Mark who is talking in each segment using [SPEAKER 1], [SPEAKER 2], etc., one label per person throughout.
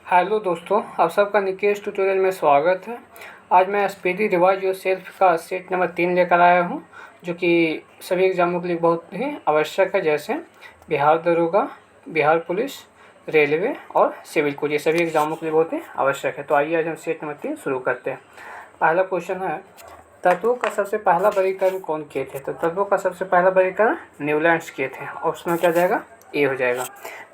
[SPEAKER 1] Hello दोस्तों, आप सबका निकेश ट्यूटोरियल में स्वागत है। आज मैं स्पीडी रिवाइज योर सेल्फ का सेट नंबर 3 लेकर आया हूं, जो कि सभी एग्जामों के लिए बहुत ही आवश्यक है, जैसे बिहार दरोगा, बिहार पुलिस, रेलवे और सिविल कोड। ये सभी एग्जामों के लिए बहुत ही आवश्यक है। तो आइए आज हम सेट नंबर 3 शुरू करते हैं। पहला क्वेश्चन है, तत्वों का सबसे पहला वर्गीकरण कौन किए थे? तो तत्वों का सबसे पहला वर्गीकरण न्यूलैंड्स किए थे। ऑप्शन में क्या जाएगा? ए हो जाएगा।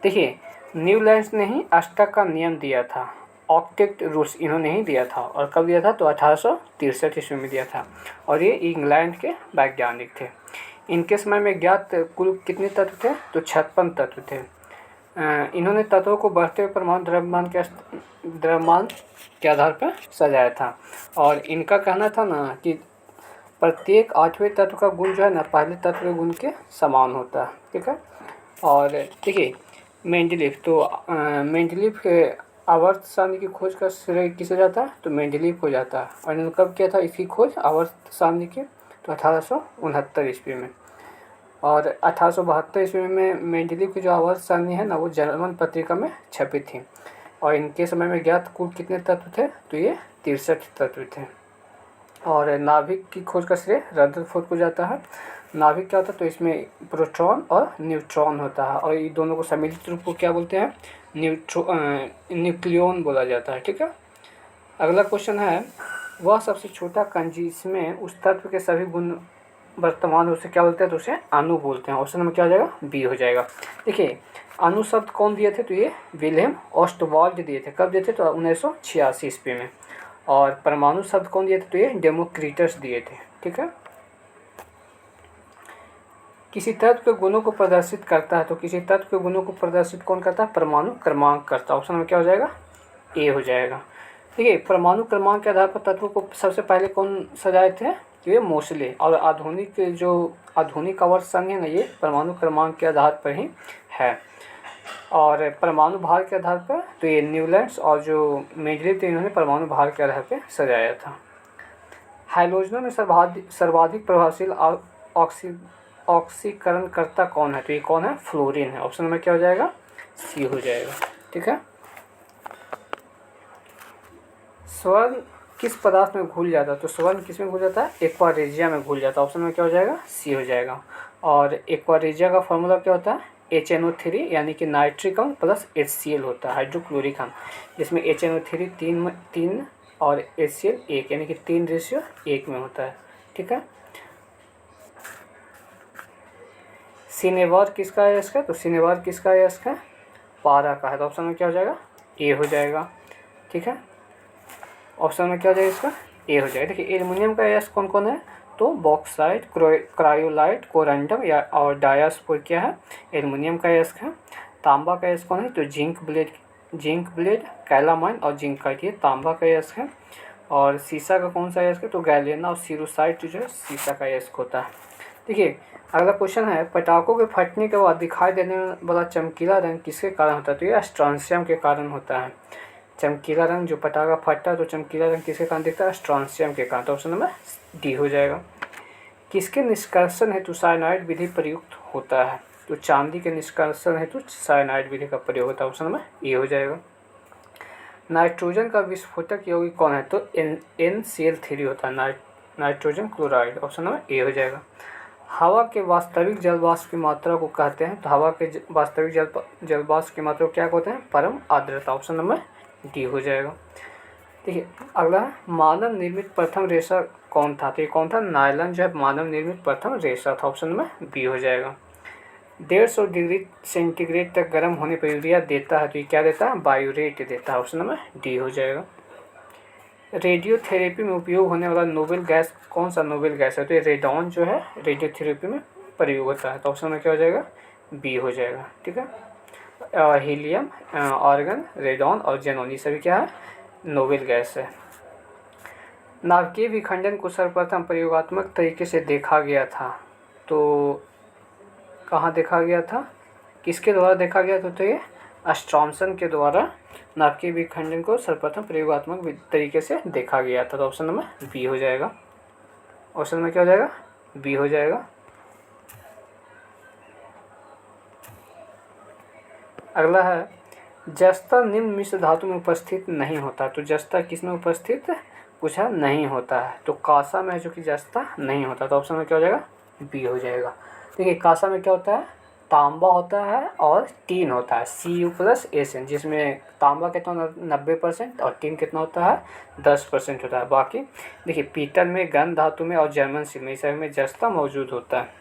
[SPEAKER 1] देखिए, न्यूलैंड्स ने ही अष्टक का नियम दिया था, ऑक्टेट रूल्स इन्होंने ही दिया था। और कब दिया था? तो 1863 ईस्वी में दिया था। और ये इंग्लैंड के वैज्ञानिक थे। इनके समय में ज्ञात कुल कितने तत्व थे? तो 56 तत्व थे। इन्होंने तत्वों को बढ़ते हुए परमाणु द्रव्यमान के आधार पर सजाया था। और इनका कहना था ना कि प्रत्येक 8वें तत्व का गुण जो है ना, पहले तत्व के गुण के समान होता है। ठीक है। और देखिए, मेंडलीफ, तो मेंडलीफ के आवर्त सारणी की खोज का श्रेय किसे जाता है? तो मेंडलीफ को जाता है। और इन्होंने कब किया था इसकी खोज आवर्त सारणी की? तो 1869 ईस्वी में। और 1872 ईस्वी में मेंडलीफ की जो आवर्त सारणी है ना, वो जर्मन पत्रिका में छपी थी। और इनके समय में ज्ञात कुल कितने तत्व थे? तो ये 63 तत्व थे। और नाभिक की खोज का श्रेय रदरफोर्ड को जाता है। नाभिक क्या होता है? तो इसमें प्रोटॉन और न्यूट्रॉन होता है। और ये दोनों को सम्मिलित रूप को क्या बोलते हैं? न्यूक्लियन बोला जाता है। ठीक है। अगला क्वेश्चन है, वह सबसे छोटा कण जिसमें उस तत्व के सभी गुण वर्तमान उसे क्या बोलते हैं? तो उसे अणु बोलते हैं। ऑप्शन में क्या हो जाएगा? बी हो जाएगा। देखिए, अणु शब्द कौन दिए थे? तो ये विल्हेम ऑस्टवाल्ड दिए थे। कब दिए थे? तो 1986 ईस्वी में। और परमाणु शब्द कौन दिए थे? तो ये डेमोक्रिटस दिए थे। ठीक है। किसी तत्व के गुणों को प्रदर्शित करता है, तो किसी तत्व के गुणों को प्रदर्शित कौन करता है? परमाणु क्रमांक करता है। ऑप्शन में क्या हो जाएगा? ए हो जाएगा। देखिए, परमाणु क्रमांक के आधार पर तत्वों को सबसे पहले कौन सजाए थे? तो ये मोसले। और आधुनिक आवर्त सारणी है ना, ये परमाणु क्रमांक के आधार पर ही है। और परमाणु भार के आधार पर तो ये न्यूलैंड्स और जो मेंडलीफ थे, इन्होंने परमाणु भार के आधार पर सजाया था। हाइड्रोजनों में सर्वाधिक प्रभावशील ऑक्सीकरणकर्ता कौन है? तो ये कौन है? फ्लोरीन है। ऑप्शन में क्या हो जाएगा? सी हो जाएगा। ठीक है। स्वर्ण किस पदार्थ में घुल जाता है? तो स्वर्ण किस में घुल जाता है? एक्वारेजिया में घुल जाता है। ऑप्शन में क्या हो जाएगा? सी हो जाएगा। और एक्वारेजिया का फॉर्मूला क्या होता है? HNO3 यानी कि नाइट्रिक अम्ल प्लस HCl होता है, हाइड्रोक्लोरिक अम्ल, जिसमें HNO3 तीन और HCl 1 यानी कि 3:1 में होता है। ठीक है। सिनेवार किसका है इसका? तो सिनेवार किसका है इसका? पारा का है। तो ऑप्शन में क्या हो जाएगा? ए हो जाएगा। ठीक है। ऑप्शन में क्या हो जाएगा इसका? ए हो जाएगा। देखिए, एल्युमिनियम का एस कौन कौन है? तो बॉक्साइट, क्रायोलाइट, कोरंडम या और डायास्पोर क्या है? एल्युमिनियम का एस है। तांबा का एस कौन है? तो जिंक ब्लेड, कैलामाइन और जिंकाइट, ये तांबा का एस है। और सीसा का कौन सा एस है? तो गैलेना और सीरोसाइट जो है सीसा का एस होता है। देखिए, अगला क्वेश्चन है, पटाखों के फटने के बाद दिखाई देने वाला चमकीला रंग किसके कारण होता है? तो ये स्ट्रॉन्शियम के कारण होता है। चमकीला रंग, जो पटाखा फटता है तो चमकीला रंग किसके कारण दिखता है? स्ट्रॉन्शियम के कारण। तो ऑप्शन नंबर डी हो जाएगा। किसके निष्कर्षण हेतु साइनाइड विधि प्रयुक्त होता है? तो चांदी के निष्कर्षण हेतु साइनाइड विधि का प्रयोग होता है। ऑप्शन नंबर ए हो जाएगा। नाइट्रोजन का विस्फोटक यौगिक कौन है? तो NCl3 होता है, nitrogen chloride. Option number A हो जाएगा। हवा के वास्तविक जलवाष्प की मात्रा को कहते हैं, तो हवा के वास्तविक जलवाष्प की मात्रा को क्या कहते हैं? परम आर्द्रता। ऑप्शन नंबर डी हो जाएगा। देखिए, अगला है, मानव निर्मित प्रथम रेशा कौन था? तो ये कौन था? नायलॉन जो है मानव निर्मित प्रथम रेशा था। ऑप्शन नंबर बी हो जाएगा। 150 डिग्री सेंटीग्रेड तक गर्म होने पर यूरिया देता है, तो ये क्या देता है? बायोरेट देता है। ऑप्शन नंबर डी हो जाएगा। रेडियोथेरेपी में उपयोग होने वाला नोबेल गैस कौन सा नोबेल गैस है? तो ये रेडॉन जो है रेडियोथेरेपी में प्रयोग होता है। तो ऑप्शन में क्या हो जाएगा? बी हो जाएगा। ठीक है। हीलियम, आर्गन, रेडॉन और जेनॉन, ये सभी क्या है? नोबेल गैस है। नाभिकीय विखंडन को सर्वप्रथम प्रयोगात्मक तरीके से देखा गया था, तो कहाँ देखा गया था? किसके द्वारा देखा गया था? तो ये स्ट्रॉमसन के द्वारा नाभिकीय विखंडन को सर्वप्रथम प्रयोगात्मक तरीके से देखा गया था। तो ऑप्शन नंबर बी हो जाएगा। ऑप्शन में क्या हो जाएगा? बी हो जाएगा। अगला है, जस्ता निम्न मिश्र धातु में उपस्थित नहीं होता। तो जस्ता किस में उपस्थित पूछा नहीं होता है, तो कांसा में जो कि जस्ता नहीं होता, तो ऑप्शन में क्या हो जाएगा, बी हो जाएगा। देखिए कांसा में क्या होता है, तांबा होता है और टीन होता है, Cu+Sn, जिसमें तांबा कितना 90% और टीन कितना होता है 10% होता है। बाकी देखिए पीतल में, गन धातु में और जर्मन स्टील में, इस में जस्ता मौजूद होता है।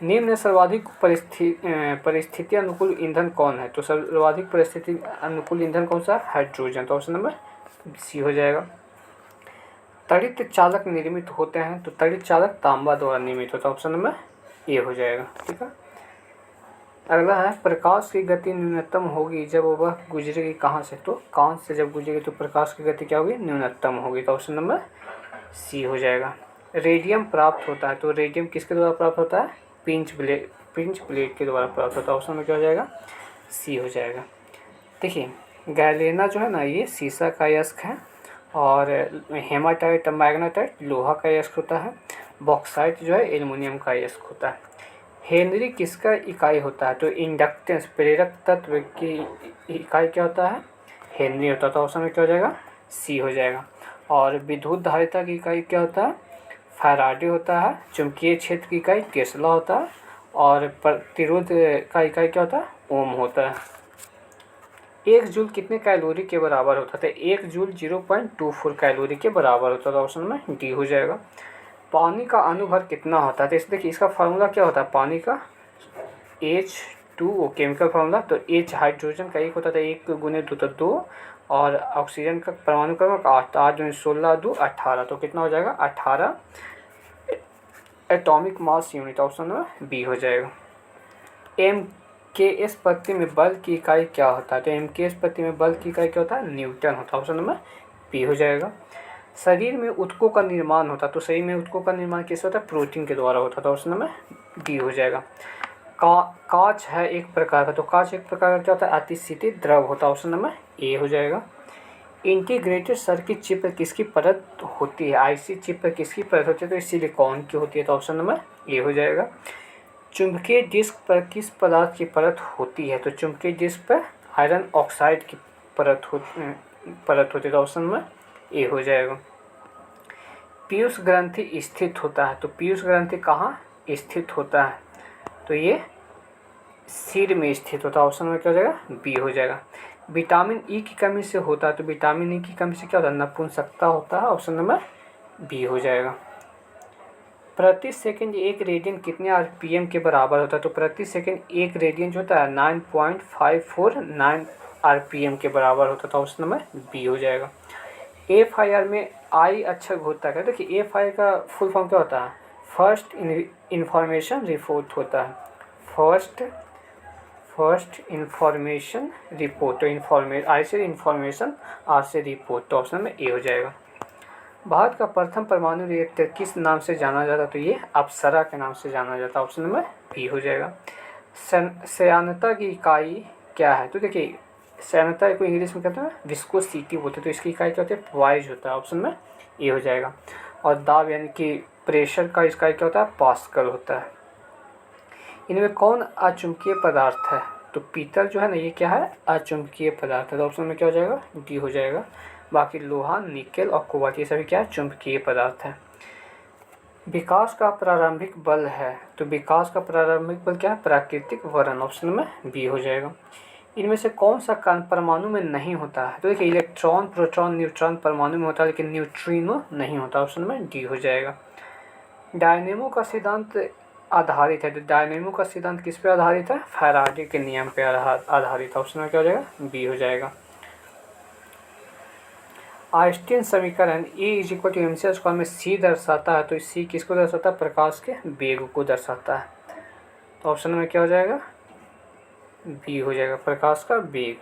[SPEAKER 1] निम्न में सर्वाधिक परिस्थिति अनुकूल ईंधन कौन है, तो सर्वाधिक परिस्थिति अनुकूल ईंधन कौन सा है, हाइड्रोजन, तो ऑप्शन नंबर सी हो जाएगा। तड़ित चालक निर्मित होते हैं, तो तड़ित चालक तांबा द्वारा निर्मित होता है, ऑप्शन नंबर ए हो जाएगा। ठीक है, अगला है प्रकाश की गति न्यूनतम होगी जब वह गुजरेगी कहाँ से, तो कांच से जब गुजरेगी तो प्रकाश की गति क्या होगी, न्यूनतम होगी, तो ऑप्शन नंबर सी हो जाएगा। रेडियम प्राप्त होता है, तो रेडियम किसके द्वारा प्राप्त होता है, पिंच प्लेट के द्वारा प्राप्त होता है, ऑप्शन में क्या हो जाएगा, सी हो जाएगा। देखिए गैलेना जो है ना, ये सीसा का अयस्क है, और हेमाटाइट मैग्नेटाइट लोहा का अयस्क होता है, बॉक्साइट जो है एल्युमिनियम का अयस्क होता है। हेनरी किसका इकाई होता है, तो इंडक्टेंस प्रेरक तत्व की इकाई क्या होता है, हेनरी होता है, तो ऑप्शन में क्या हो जाएगा, सी हो जाएगा। और विद्युत धारिता की इकाई क्या होता है, फैराडे होता है। चुंबकीय क्षेत्र की इकाई टेस्ला होता है, और प्रतिरोध का इकाई क्या होता है, ओम होता है। 1 जूल कितने कैलोरी के बराबर होता है, 1 जूल 0.24 कैलोरी के बराबर होता है, तो ऑप्शन में डी हो जाएगा। पानी का अणुभर कितना होता है, तो इस देखिए इसका फार्मूला क्या होता है, पानी का H2O केमिकल फार्मूला, तो H हाइड्रोजन का 1 होता था, 1 गुने 2 तो 2, और ऑक्सीजन का परमाणु क्रमांक 8, 8 दूनी 16, 2 18, तो कितना हो जाएगा 18 atomic mass unit, option number B हो जाएगा। MKS पत्ती में बल की इकाई क्या होता है, तो MKS पत्ती में बल की इकाई क्या होता है, न्यूटन होता है, ऑप्शन नंबर बी हो जाएगा। शरीर में ऊतकों का निर्माण होता है, तो शरीर में ऊतकों का निर्माण किससे होता है, प्रोटीन के द्वारा होता है, तो ऑप्शन नंबर डी हो जाएगा। कांच है एक प्रकार का, तो कांच एक प्रकार का क्या होता है, अतिशीतित द्रव होता है, ऑप्शन नंबर ए हो जाएगा। इंटीग्रेटेड सर्किट चिप पर किसकी परत होती है, आईसी चिप पर किसकी परत होती है, तो सिलिकॉन की होती है, तो ऑप्शन नंबर ए हो जाएगा। चुंबकीय डिस्क पर किस पदार्थ की परत होती है, तो चुंबकीय डिस्क पर आयरन ऑक्साइड की परत होती है, तो ऑप्शन नंबर ए हो जाएगा। पीयूष ग्रंथि स्थित होता है, तो पीयूष ग्रंथि कहाँ स्थित होता है, तो ये सिर में स्थित होता है, ऑप्शन में क्या हो जाएगा, बी हो जाएगा। विटामिन ई की कमी से होता है, तो विटामिन ई की कमी से क्या होता है, नपुंसकता होता है, ऑप्शन नंबर बी हो जाएगा। प्रति सेकंड 1 रेडियन कितने आरपीएम के बराबर होता है, तो प्रति सेकंड 1 रेडियन जो होता है 9.549 आरपीएम के बराबर होता है, तो ऑप्शन नंबर बी हो जाएगा। FIR में आई अक्षर होता है, देखिए FIR का फुल फॉर्म क्या होता है, फर्स्ट इंफॉर्मेशन रिपोर्ट होता है, फर्स्ट इंफॉर्मेशन रिपोर्ट, तो आई से इंफॉर्मेशन, आर से रिपोर्ट, तो ऑप्शन में ए हो जाएगा। भारत का प्रथम परमाणु रिएक्टर किस नाम से जाना जाता है, तो ये अप्सरा के नाम से जाना जाता है, ऑप्शन नंबर बी हो जाएगा। श्यानता की इकाई क्या है, तो देखिए श्यानता को इंग्लिश में कहते हैं विस्कोसिटी बोलते हैं, तो इसकी इकाई क्या होती है, पॉइज होता है, ऑप्शन में ए हो जाएगा। और दाब यानी कि प्रेशर का इकाई क्या होता है, पास्कल होता है। इनमें कौन अचुंबकीय पदार्थ है, तो पीतल जो है ना, ये क्या है, अचुंबकीय पदार्थ है, तो ऑप्शन में क्या हो जाएगा, डी हो जाएगा। बाकी लोहा, निकेल और कोबाल्ट ये सभी क्या है, चुंबकीय पदार्थ है। विकास का प्रारंभिक बल है, तो विकास का प्रारंभिक बल क्या है, प्राकृतिक त्वरण, ऑप्शन में बी हो जाएगा। इनमें से कौन सा कण परमाणु में नहीं होता है, तो देखिए इलेक्ट्रॉन, प्रोटॉन, न्यूट्रॉन परमाणु में होता है, लेकिन न्यूट्रिनो नहीं होता, ऑप्शन में डी हो जाएगा। डायनेमो का सिद्धांत आधारित है, तो डायनेमो का सिद्धांत किस पे आधारित है, फैराडे के नियम पे आधारित है, ऑप्शन में क्या हो जाएगा, बी हो जाएगा। आइंस्टीन समीकरण E=mc² में c दर्शाता है, तो c किसको दर्शाता है, प्रकाश के वेग को दर्शाता है, तो ऑप्शन में क्या हो जाएगा, बी हो जाएगा, प्रकाश का वेग।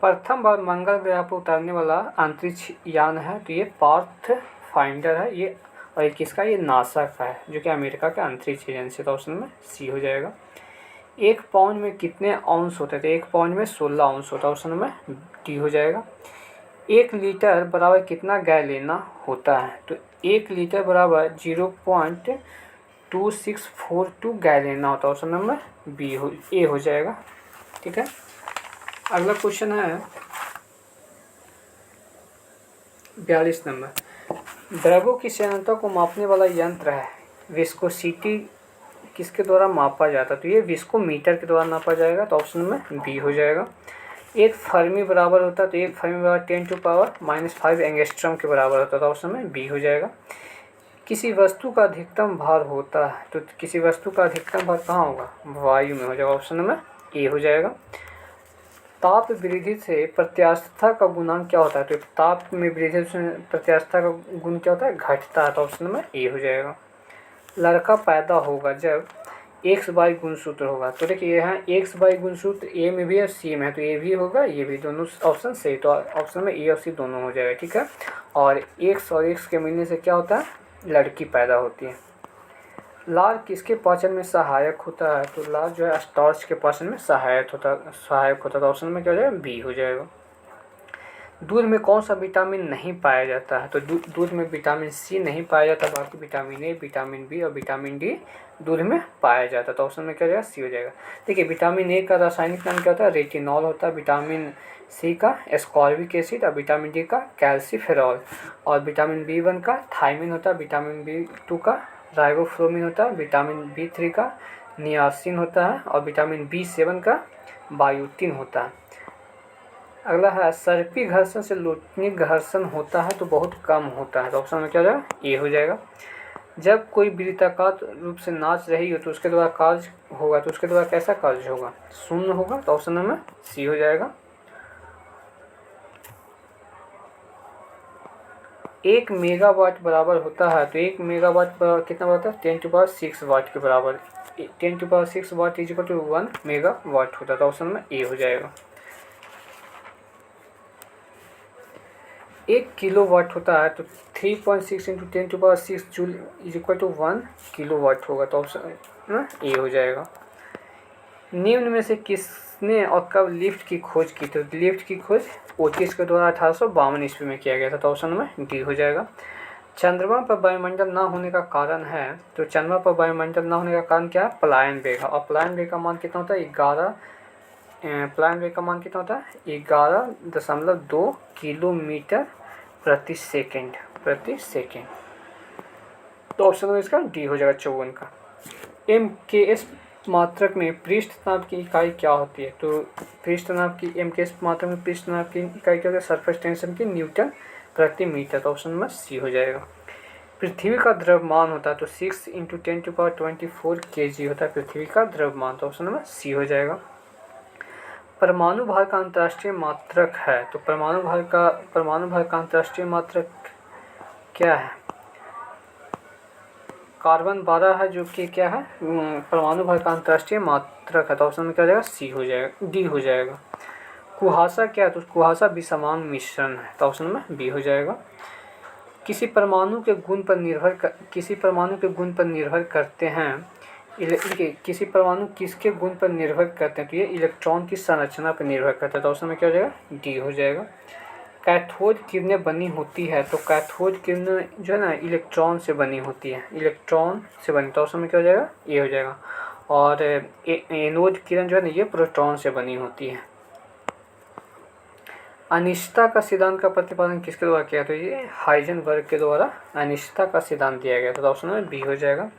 [SPEAKER 1] प्रथम बार मंगल ग्रह पर उतारने वाला अंतरिक्ष यान है, तो ये पाथ फाइंडर है, ये और ये किसका, ये नासा का है, जो कि अमेरिका का अंतरिक्ष एजेंसी, तो ऑप्शन में सी हो जाएगा। 1 पाउंड में कितने औंस होते थे, 1 पाउंड में 16 औंस होता है, ऑप्शन में डी हो जाएगा। 1 लीटर बराबर कितना गैलेना होता है, तो 1 लीटर बराबर 0.2642 गैलेना होता है, ऑप्शन नंबर बी ए हो जाएगा। ठीक है, अगला क्वेश्चन है 42 नंबर। द्रव्यों की श्यानता को मापने वाला यंत्र है, विस्कोसिटी किसके द्वारा मापा जाता है? तो ये विस्कोमीटर के द्वारा नापा जाएगा, तो ऑप्शन में बी हो जाएगा। एक फर्मी बराबर होता है, तो एक फर्मी बराबर 10⁻⁵ एंगस्ट्रॉम के बराबर होता है, तो ऑप्शन में बी हो जाएगा। किसी वस्तु का अधिकतम भार होता है, तो किसी वस्तु का अधिकतम भार कहाँ होगा? वायु में हो जाएगा, ऑप्शन में ए हो जाएगा। ताप वृद्धि से प्रत्यास्थता का गुणांक क्या होता है? तो ताप में वृद्धि से प्रत्यास्थता का गुण क्या होता है? घटता है, तो ऑप्शन में ए हो जाएगा। लड़का पैदा होगा जब एक्स वाई गुणसूत्र होगा, तो देखिए यहाँ एक्स वाई गुणसूत्र ए में भी है सी में है, तो ए भी होगा ये भी, दोनों ऑप्शन सही, तो ऑप्शन में ए और सी दोनों हो जाएगा, ठीक है। और एक्स के मिलने से क्या होता है? लड़की पैदा होती है। लार किसके पाचन में सहायक होता है? तो लार जो है स्टार्च के पाचन में सहायक होता है, तो ऑप्शन में क्या हो जाएगा? बी हो जाएगा। दूध में कौन सा विटामिन नहीं पाया जाता है? तो दूध में विटामिन सी नहीं पाया जाता, बाकी विटामिन ए, विटामिन बी और विटामिन डी दूध में पाया जाता है, तो ऑप्शन में क्या हो जाएगा? सी हो जाएगा। देखिए विटामिन ए का रासायनिक नाम क्या होता है? रेटिनॉल होता है। विटामिन सी का एस्कॉर्बिक एसिड और विटामिन डी का कैल्सीफेरॉल, और विटामिन बी1 का थायमिन होता है। विटामिन बी2 का राइबोफ्लोविन होता है। विटामिन बी3 का नियासिन होता है और विटामिन बी7 का बायोटिन होता है। अगला है सर्पी घर्षण से लुटनी घर्षण होता है तो बहुत कम होता है, तो ऑप्शन में क्या हो जाएगा? ए हो जाएगा। जब कोई वृत्ताकार रूप से नाच रही हो तो उसके द्वारा कार्य होगा, तो उसके द्वारा कैसा कार्य होगा? शून्य होगा, तो ऑप्शन में सी हो जाएगा। 1 मेगावाट बराबर होता है, तो 1 मेगावाट कितना होता है? 10⁻⁶ वाट के बराबर। 10⁻⁶ watt is equal to 1 megawatt होता है, तो ऑप्शन में ए हो जाएगा। 1 किलोवाट होता है, तो 3.6 × 10⁻⁶ joule is equal to 1 kilowatt होगा, तो ऑप्शन में ए हो जाएगा। निम्न में से किसने और कब लिफ्ट की खोज की? तो लिफ्ट की खोज ओटिस के द्वारा 1852 ईस्वी में किया गया था, तो ऑप्शन में डी हो जाएगा। चंद्रमा पर वायुमंडल ना होने का कारण है, तो चंद्रमा पर वायुमंडल ना होने का कारण क्या है? पलायन वेग, और पलायन वेग का मान कितना होता है? 11.2 किलोमीटर प्रति सेकेंड, तो ऑप्शन में इसका डी हो जाएगा 54 का। MKS मात्रक में पृष्ठ तनाव की इकाई क्या होती है? तो पृष्ठ तनाव की MKS मात्रक में पृष्ठ तनाव की इकाई क्या होती है? सरफेस टेंशन की न्यूटन प्रति मीटर, तो ऑप्शन में सी हो जाएगा। पृथ्वी का द्रव्यमान होता है, तो 6 × 10⁻24 kg होता है पृथ्वी का द्रव्यमान, तो ऑप्शन में सी हो जाएगा। परमाणु भार का अंतर्राष्ट्रीय मात्रक है, तो परमाणु भार का अंतर्राष्ट्रीय मात्रक क्या है? कार्बन 12 है, जो कि क्या है? परमाणु भार का अंतर्राष्ट्रीय मात्रक है, तो ऑप्शन में क्या हो जाएगा? सी हो जाएगा, डी हो जाएगा। कुहासा क्या है? तो कुहासा विषमान मिश्रण है, तो ऑप्शन में बी हो जाएगा। किसी परमाणु के गुण पर निर्भर करते हैं, किसी परमाणु किसके गुण पर निर्भर करते हैं? तो ये इलेक्ट्रॉन की संरचना पर निर्भर करता है, तो ऑप्शन में क्या हो जाएगा? डी हो जाएगा। कैथोड किरणें बनी होती है, तो कैथोड किरणें जो है ना इलेक्ट्रॉन से बनी होती है, तो ऑप्शन में क्या हो जाएगा? ए हो जाएगा। और एनोड किरण जो है ना ये प्रोटॉन से बनी होती है। अनिश्चितता का सिद्धांत का प्रतिपादन किसके द्वारा किया? तो ये हाइजेनबर्ग के द्वारा अनिश्चितता का सिद्धांत दिया गया था, तो ऑप्शन में बी हो जाएगा।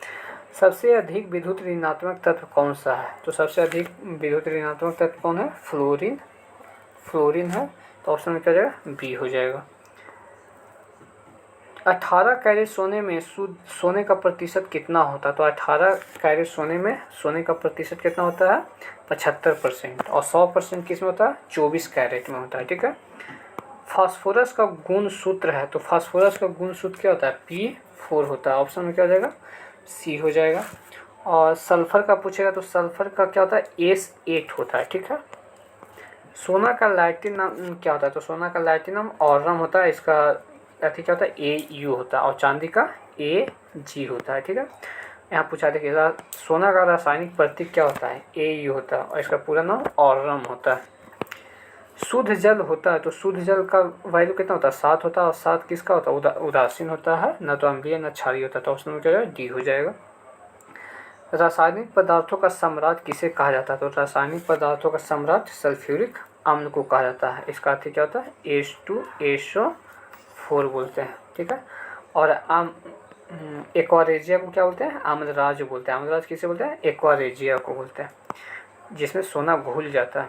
[SPEAKER 1] सबसे अधिक विद्युत ऋणात्मक तत्व कौन सा है? तो सबसे अधिक विद्युत ऋणात्मक तत्व कौन है? फ्लोरीन है, तो ऑप्शन में क्या जाएगा? बी हो जाएगा। 18 कैरेट सोने में शुद्ध सोने का प्रतिशत कितना होता है? तो 18 कैरेट सोने में सोने का प्रतिशत कितना होता है? 75%, और 100% किस में होता है? 24 कैरेट में होता है, ठीक है। फास्फोरस का गुण सूत्र है, तो फास्फोरस का गुण सूत्र क्या होता है? P4 होता है, ऑप्शन में क्या हो जाएगा? सी हो जाएगा। और सल्फर का पूछेगा तो सल्फर का क्या होता है? S8 होता है, ठीक है। सोना का लैटिन नाम क्या होता है? तो सोना का लैटिन नाम ऑर्रम होता है, इसका अति क्या होता है? AU होता है, और चांदी का AG होता है, ठीक है। यहाँ पूछा देखिए सोना का रासायनिक प्रतीक क्या होता है? AU होता है, और इसका पूरा नाम ऑर्रम होता है। शुद्ध जल होता है, तो शुद्ध जल का वैल्यू कितना होता है? 7 होता है, और 7 किसका होता है? उदासीन होता है, न तो अम्लीय न क्षारीय होता है, तो ऑप्शन में क्या डी हो जाएगा। रासायनिक पदार्थों का सम्राट किसे कहा जाता है? तो रासायनिक पदार्थों का सम्राट सल्फ्यूरिक अम्ल को कहा जाता है। इसका अर्थ क्या होता है, H2SO4 बोलते हैं, ठीक है। और एक्वारेजिया को क्या बोलते हैं, आम्लराज बोलते हैं। आम्लराज किसे बोलते हैं, एक्वारेजिया को बोलते हैं, जिसमें सोना घुल जाता है।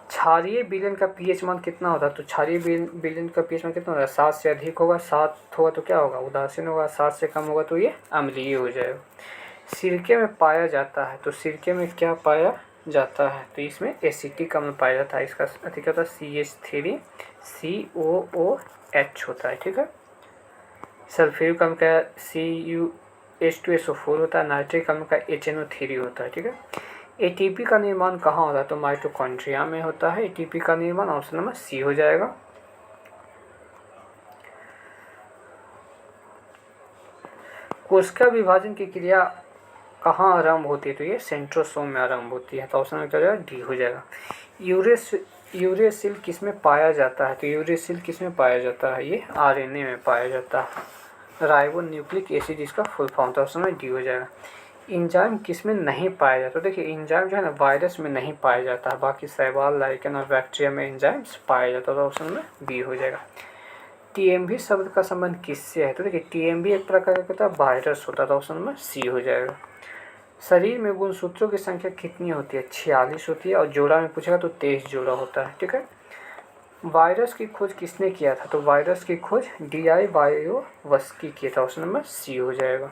[SPEAKER 1] क्षारीय विलयन का पीएच मान कितना होता है, तो क्षारीय विलयन का पीएच मान कितना होता है, 7 से अधिक होगा। 7 होगा तो क्या होगा, उदासीन होगा। 7 से कम होगा तो ये अम्लीय हो जाएगा। सिरके में पाया जाता है, तो सिरके में क्या पाया जाता है, तो इसमें एसिटिक अम्ल पाया जाता है। इसका क्या होता है, CH3COOH होता है, ठीक है। सल्फ्यूरिक अम्ल का CuH2SO4 होता है। नाइट्रिक अम्ल का HNO3 होता है, ठीक है। एटीपी का निर्माण कहाँ होता है, तो माइटोकॉन्ड्रिया में होता है एटीपी का निर्माण। ऑप्शन नंबर सी हो जाएगा। कोशिका विभाजन की क्रिया कहाँ आरंभ होती है, तो ये सेंट्रोसोम में आरंभ होती है। तो ऑप्शन में क्या हो जाएगा, डी हो जाएगा। यूरेसिल किस में पाया जाता है, तो यूरेसिल किस में पाया जाता है, ये आरएनए में पाया जाता है। राइबो न्यूक्लिक एसिड इसका फुल फॉर्म, तो ऑप्शन में डी हो जाएगा। इंजाइम किस में नहीं पाया जाता, तो देखिए इंजाइम जो है ना वायरस में नहीं पाया जाता है, बाकी शैवाल, लाइकेन और बैक्टीरिया में इंजाइम्स पाया जाता है। तो ऑप्शन में बी हो जाएगा। टीएमबी शब्द का संबंध किससे है, तो देखिए टीएमबी एक प्रकार का वायरस होता है। तो ऑप्शन में सी हो जाएगा। शरीर में गुणसूत्रों की संख्या कितनी होती है, 46 होती है। और जोड़ा में पूछेगा तो 23 जोड़ा होता है, ठीक है। वायरस की खोज किसने किया था, तो वायरस की खोज DI वायोवस्की किया था। ऑप्शन नंबर सी हो जाएगा।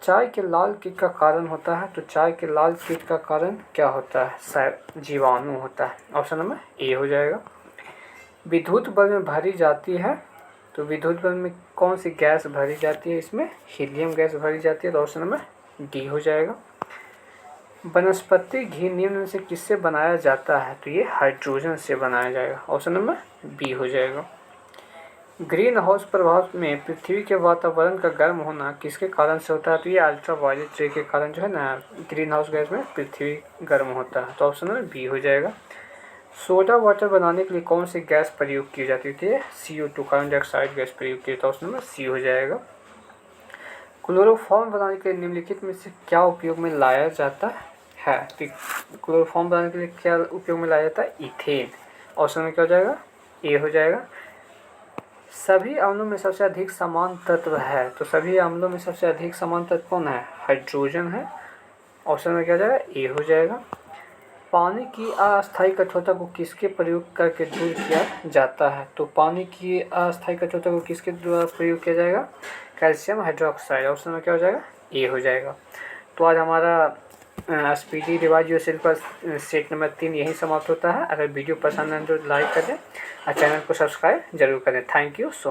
[SPEAKER 1] चाय के लाल कीट का कारण होता है, तो चाय के लाल कीट का कारण क्या होता है, जीवाणु होता है। ऑप्शन नंबर ए हो जाएगा। विद्युत बल्ब में भरी जाती है, तो विद्युत बल्ब में कौन सी गैस भरी जाती है, इसमें हीलियम गैस भरी जाती है। तो ऑप्शन नंबर डी हो जाएगा। वनस्पति घी निम्न से किससे बनाया जाता है, तो ये हाइड्रोजन से बनाया जाएगा। ऑप्शन नंबर बी हो जाएगा। ग्रीन हाउस प्रभाव में पृथ्वी के वातावरण का गर्म होना किसके कारण से होता है, तो ये अल्ट्रा वायलेट रे के कारण जो है ना ग्रीन हाउस गैस में पृथ्वी गर्म होता है। तो ऑप्शन नंबर बी हो जाएगा। सोडा वाटर बनाने के लिए कौन सी गैस प्रयोग की जाती है, CO2 कार्बन डाइऑक्साइड गैस प्रयोग की, तो ऑप्शन नंबर सी हो जाएगा। क्लोरोफॉर्म बनाने के लिए निम्नलिखित में से क्या उपयोग में लाया जाता है, तो क्लोरोफॉर्म बनाने के लिए क्या उपयोग में लाया जाता है, इथेन। ऑप्शन में क्या हो जाएगा, ए हो जाएगा। सभी अम्लों में सबसे अधिक समान तत्व है, तो सभी अम्लों में सबसे अधिक समान तत्व कौन है, हाइड्रोजन है। ऑप्शन में क्या हो जाएगा, ए हो जाएगा। पानी की अस्थायी कठोरता को किसके प्रयोग करके दूर किया जाता है, तो पानी की अस्थायी कठोरता को किसके द्वारा प्रयोग किया जाएगा, कैल्शियम हाइड्रोक्साइड। ऑप्शन में क्या हो जाएगा, ए हो जाएगा। तो आज हमारा स्पीडी रिवाइज योरसेल्फ का सेट नंबर 3 यही समाप्त होता है। अगर वीडियो पसंद आए तो लाइक करें और चैनल को सब्सक्राइब जरूर करें। Thank you so